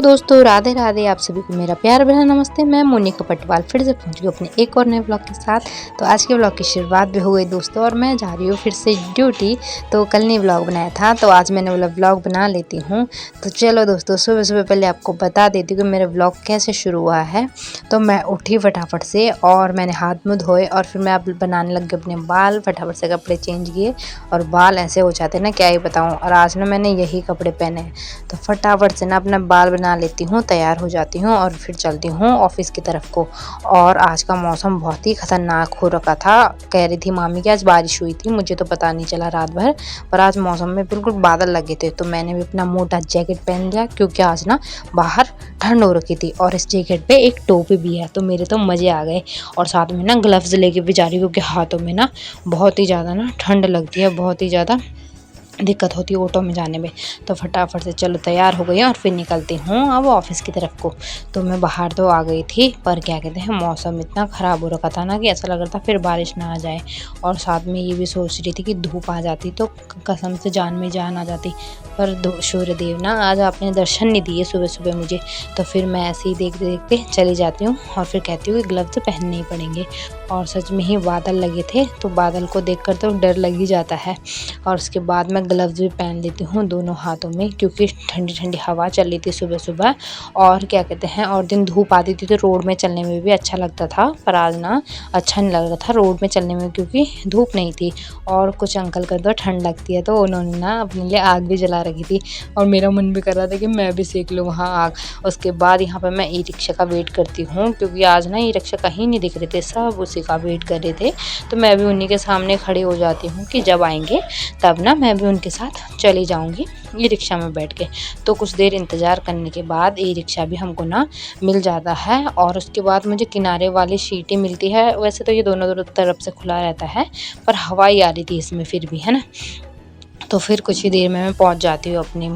दोस्तों राधे राधे, आप सभी को मेरा प्यार भरा नमस्ते। मैं मोनिका पटवाल फिर से पहुंच गई अपने एक और नए व्लॉग के साथ। तो आज के व्लॉग की शुरुआत भी हो गई दोस्तों, और मैं जा रही हूँ फिर से ड्यूटी। तो कल नहीं व्लॉग बनाया था, तो आज मैंने बोला व्लॉग बना लेती हूँ। तो चलो दोस्तों, सुबह सुबह पहले आपको बता देती हूँ कि मेरा व्लॉग कैसे शुरू हुआ है। तो मैं उठी फटाफट से और मैंने हाथ मुँह धोए और फिर मैं अब बनाने लग गई अपने बाल। फटाफट से कपड़े चेंज किए और बाल ऐसे हो जाते ना, क्या ही बताऊँ। और आज ना मैंने यही कपड़े पहने हैं, तो फटाफट से ना अपना बाल बना लेती हूँ, तैयार हो जाती हूँ और फिर चलती हूँ ऑफिस की तरफ को। और आज का मौसम बहुत ही खतरनाक हो रखा था। कह रही थी मामी कि आज बारिश हुई थी, मुझे तो पता नहीं चला रात भर, पर आज मौसम में बिल्कुल बादल लगे थे। तो मैंने भी अपना मोटा जैकेट पहन लिया, क्योंकि आज ना बाहर ठंड हो रखी थी। और इस जैकेट पे एक टोपी भी है, तो मेरे तो मज़े आ गए। और साथ में ना ग्लव्स लेके भी जा रही हूँ, क्योंकि हाथों में ना बहुत ही ज़्यादा ना ठंड लगती है, बहुत ही ज़्यादा दिक्कत होती है ऑटो में जाने में। तो फटाफट से चलो तैयार हो गई और फिर निकलती हूँ अब ऑफिस की तरफ को। तो मैं बाहर तो आ गई थी, पर क्या कहते हैं, मौसम इतना ख़राब हो रखा था ना कि ऐसा लग रहा था फिर बारिश ना आ जाए। और साथ में ये भी सोच रही थी कि धूप आ जाती तो कसम से जान में जान आ जाती। पर सूर्य देव ना आज आपने दर्शन नहीं दिए सुबह सुबह मुझे। तो फिर मैं ऐसे ही देखते देखते चली जाती हूँ और फिर कहती हूँ कि ग्लव्स पहनने ही पड़ेंगे। और सच में ही बादल लगे थे, तो बादल को देखकर तो डर लग ही जाता है। और उसके बाद मैं ग्लव्स भी पहन लेती हूँ दोनों हाथों में, क्योंकि ठंडी ठंडी हवा चल रही थी सुबह सुबह। और क्या कहते हैं, और दिन धूप आती थी तो रोड में चलने में भी अच्छा लगता था, पर आज ना अच्छा नहीं लग रहा था रोड में चलने में, क्योंकि धूप नहीं थी। और कुछ अंकल कर दो ठंड लगती है, तो उन्होंने ना अपने लिए आग भी जला रखी थी। और मेरा मन भी कर रहा था कि मैं भी सेक लूँ वहाँ आग। उसके बाद यहाँ पर मैं ई रिक्शा का वेट करती हूँ, क्योंकि आज ना ई रिक्शा कहीं नहीं दिख रहे थे, सब उसी का वेट कर रहे थे। तो मैं भी उन्हीं के सामने खड़ी हो जाती हूँ कि जब आएंगे तब ना मैं भी उनके साथ चली जाऊंगी ई रिक्शा में बैठ के। तो कुछ देर इंतज़ार करने के बाद ई रिक्शा भी हमको ना मिल जाता है। और उसके बाद मुझे किनारे वाली सीटें मिलती है। वैसे तो ये दोनों तरफ से खुला रहता है, पर हवा ही आ रही थी इसमें फिर भी, है ना। तो फिर कुछ ही देर में मैं पहुंच जाती हूँ अपनी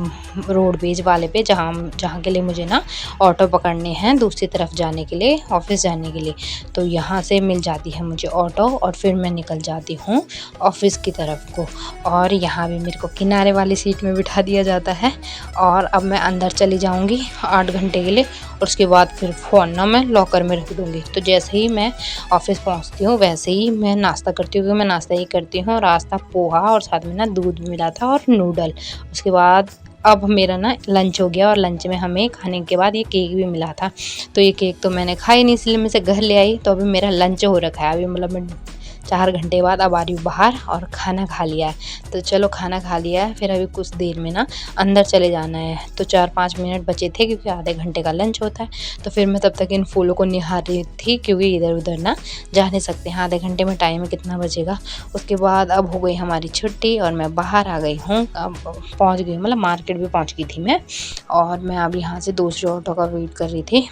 रोडवेज वाले पे, जहाँ जहाँ के लिए मुझे ना ऑटो पकड़ने हैं दूसरी तरफ जाने के लिए, ऑफिस जाने के लिए। तो यहाँ से मिल जाती है मुझे ऑटो और फिर मैं निकल जाती हूँ ऑफिस की तरफ को। और यहाँ भी मेरे को किनारे वाली सीट में बिठा दिया जाता है। और अब मैं अंदर चली जाऊँगी 8 घंटे के लिए, और उसके बाद फिर फ़ोन ना मैं लॉकर में रख दूँगी। तो जैसे ही मैं ऑफिस पहुँचती हूँ वैसे ही मैं नाश्ता करती हूँ, क्योंकि मैं नाश्ता ही करती हूँ। रास्ता पोहा और साथ में ना दूध मिला था और नूडल। उसके बाद अब मेरा ना लंच हो गया, और लंच में हमें खाने के बाद ये केक भी मिला था। तो ये केक तो मैंने खाई नहीं, इसलिए मैं इसे घर ले आई। तो अभी मेरा लंच हो रखा है, अभी मतलब मैं 4 घंटे बाद अब आ रही हूँ बाहर और खाना खा लिया है। तो चलो खाना खा लिया है, फिर अभी कुछ देर में ना अंदर चले जाना है। तो 4-5 मिनट बचे थे, क्योंकि आधे घंटे का लंच होता है। तो फिर मैं तब तक इन फूलों को निहार रही थी, क्योंकि इधर उधर ना जा नहीं सकते हैं, आधे घंटे में टाइम है कितना बचेगा। उसके बाद अब हो गई हमारी छुट्टी और मैं बाहर आ गई हूँ, अब पहुँच गई, मतलब मार्केट भी पहुँच गई थी मैं। और मैं अब यहाँ से दूसरे ऑटो का वेट कर रही थी।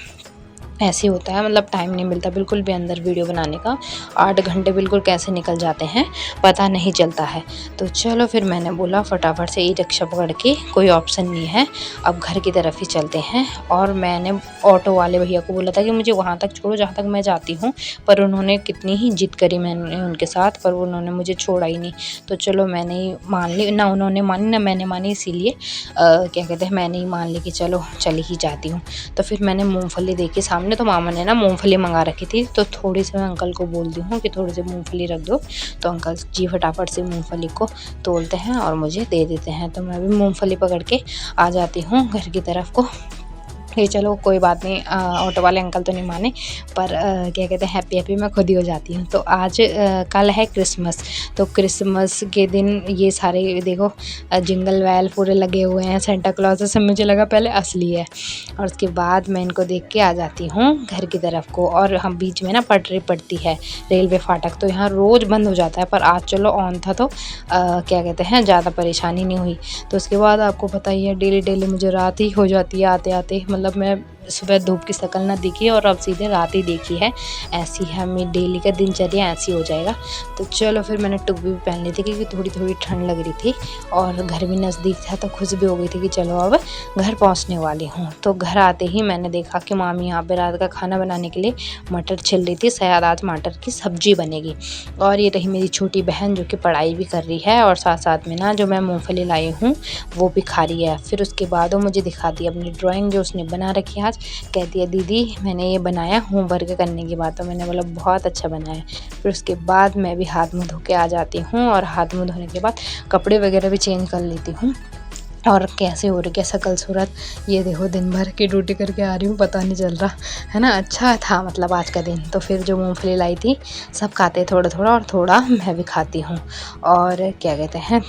ऐसे होता है, मतलब टाइम नहीं मिलता बिल्कुल भी अंदर वीडियो बनाने का। 8 घंटे बिल्कुल कैसे निकल जाते हैं पता नहीं चलता है। तो चलो फिर मैंने बोला फटाफट से ई रिक्शा पकड़ के, कोई ऑप्शन नहीं है, अब घर की तरफ ही चलते हैं। और मैंने ऑटो वाले भैया को बोला था कि मुझे वहाँ तक छोड़ो जहाँ तक मैं जाती हूँ, पर उन्होंने कितनी ही जिद करी मैंने उनके साथ, पर उन्होंने मुझे छोड़ा ही नहीं। तो चलो मैंने ही मान ली, ना उन्होंने मानी ना मैंने मानी, इसीलिए क्या कहते हैं, मैंने ही मान ली कि चलो चली ही जाती हूँ। तो फिर मैंने मूँगफली देखी सामने, तो मामा ने ना मूंगफली मंगा रखी थी। तो थोड़ी सी मैं अंकल को बोलती हूँ कि थोड़ी सी मूंगफली रख दो। तो अंकल जी फटाफट से मूंगफली को तोलते हैं और मुझे दे देते हैं। तो मैं भी मूंगफली पकड़ के आ जाती हूँ घर की तरफ को। ये चलो कोई बात नहीं, ऑटो वाले अंकल तो नहीं माने, पर क्या कहते हैं, हैप्पी हैप्पी मैं खुद ही हो जाती हूँ। तो आज कल है क्रिसमस। तो क्रिसमस के दिन ये सारे देखो जिंगल वेल पूरे लगे हुए हैं, सेंटा क्लॉज से मुझे लगा पहले असली है। और उसके बाद मैं इनको देख के आ जाती हूँ घर की तरफ को। और हम बीच में ना पटरी पड़ती है, रेलवे फाटक, तो यहाँ रोज़ बंद हो जाता है, पर आज चलो ऑन था, तो क्या कहते हैं, ज़्यादा परेशानी नहीं हुई। तो उसके बाद आपको पता ही है डेली डेली मुझे रात ही हो जाती है आते आते, मतलब मैं सुबह धूप की शक्ल ना दिखी और अब सीधे रात ही देखी है। ऐसी हमें डेली का दिनचर्या ऐसी हो जाएगा। तो चलो फिर मैंने टुप्पी भी पहन ली थी क्योंकि थोड़ी ठंड लग रही थी और घर भी नज़दीक था, तो खुश भी हो गई थी कि चलो अब घर पहुंचने वाली हूँ। तो घर आते ही मैंने देखा कि मामी यहाँ पे रात का खाना बनाने के लिए मटर छिल रही थी। शायद आज मटर की सब्जी बनेगी। और ये रही मेरी छोटी बहन जो कि पढ़ाई भी कर रही है और साथ साथ में ना जो मैं मूँगफली लाई हूँ वो भी खा रही है। फिर उसके बाद वो मुझे दिखाती है अपनी ड्राइंग जो उसने बना रखी है आज। कहती है दीदी मैंने ये बनाया होमवर्क करने के बाद। तो मैंने बोला बहुत अच्छा बनाया। फिर उसके बाद मैं भी हाथ मुँह धो के आ जाती हूँ और हाथ मुँह धोने के बाद कपड़े वगैरह भी चेंज कर लेती हूँ। और कैसे हो रही है शकल सूरत, ये देखो दिन भर की ड्यूटी करके आ रही हूँ, पता नहीं चल रहा है ना। अच्छा था मतलब आज का दिन। तो फिर जो मूंगफली लाई थी सब खाते हैं थोड़ा थोड़ा और थोड़ा मैं भी खाती हूँ। और क्या कहते हैं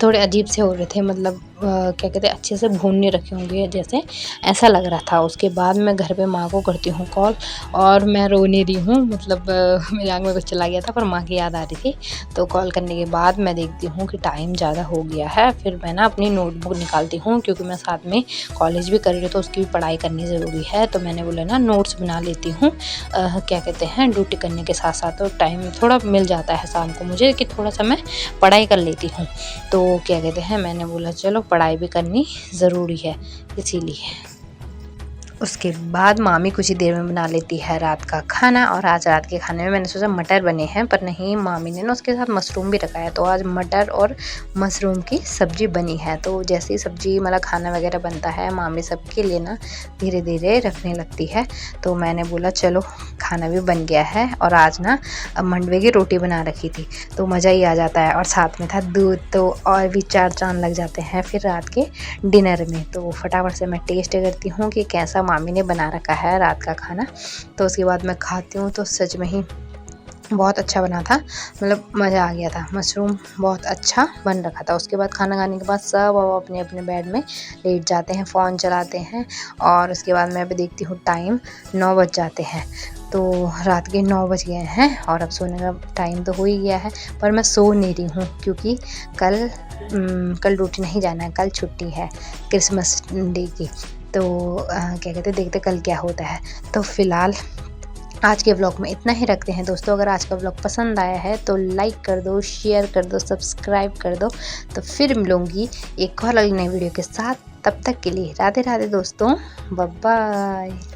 थोड़े अजीब से हो रहे थे, मतलब क्या कहते हैं अच्छे से भून नहीं रखे होंगे जैसे, ऐसा लग रहा था। उसके बाद मैं घर पे माँ को करती हूँ कॉल और मैं रो नहीं रही हूँ, मतलब मेरे आँख में कुछ चला गया था पर माँ की याद आ रही थी। तो कॉल करने के बाद मैं देखती हूँ कि टाइम ज़्यादा हो गया है। फिर मैं ना अपनी नोटबुक निकालती हूँ क्योंकि मैं साथ में कॉलेज भी कर रही हूँ तो उसकी भी पढ़ाई करनी ज़रूरी है। तो मैंने बोला ना नोट्स बना लेती हूँ क्या कहते हैं ड्यूटी करने के साथ साथ। तो टाइम थोड़ा मिल जाता है शाम को मुझे कि थोड़ा सा मैं पढ़ाई कर लेती हूँ। तो क्या कहते हैं मैंने बोला चलो पढ़ाई भी करनी ज़रूरी है इसीलिए। उसके बाद मामी कुछ ही देर में बना लेती है रात का खाना। और आज रात के खाने में मैंने सोचा मटर बने हैं पर नहीं, मामी ने ना उसके साथ मशरूम भी रखा है। तो आज मटर और मशरूम की सब्ज़ी बनी है। तो जैसे ही सब्ज़ी मतलब खाना वगैरह बनता है मामी सबके लिए ना धीरे धीरे रखने लगती है। तो मैंने बोला चलो खाना भी बन गया है। और आज ना मंडवे की रोटी बना रखी थी तो मज़ा ही आ जाता है। और साथ में था दूध, तो और भी चार चांद लग जाते हैं फिर रात के डिनर में। तो फटाफट से मैं टेस्ट करती हूँ कि कैसा मामी ने बना रखा है रात का खाना। तो उसके बाद मैं खाती हूँ तो सच में ही बहुत अच्छा बना था, मतलब मज़ा आ गया था। मशरूम बहुत अच्छा बन रखा था। उसके बाद खाना खाने के बाद सब अब अपने अपने बेड में लेट जाते हैं, फ़ोन चलाते हैं। और उसके बाद मैं भी देखती हूँ टाइम 9 बज जाते हैं। तो रात के 9 बज गए हैं और अब सोने का टाइम तो हो ही गया है पर मैं सो नहीं रही हूँ क्योंकि कल ड्यूटी नहीं जाना है, कल छुट्टी है क्रिसमस डे की। तो क्या कहते हैं देखते कल क्या होता है। तो फ़िलहाल आज के व्लॉग में इतना ही रखते हैं दोस्तों। अगर आज का व्लॉग पसंद आया है तो लाइक कर दो, शेयर कर दो, सब्सक्राइब कर दो। तो फिर मिलूँगी एक और अगली नई वीडियो के साथ। तब तक के लिए राधे राधे दोस्तों, बाय बाय।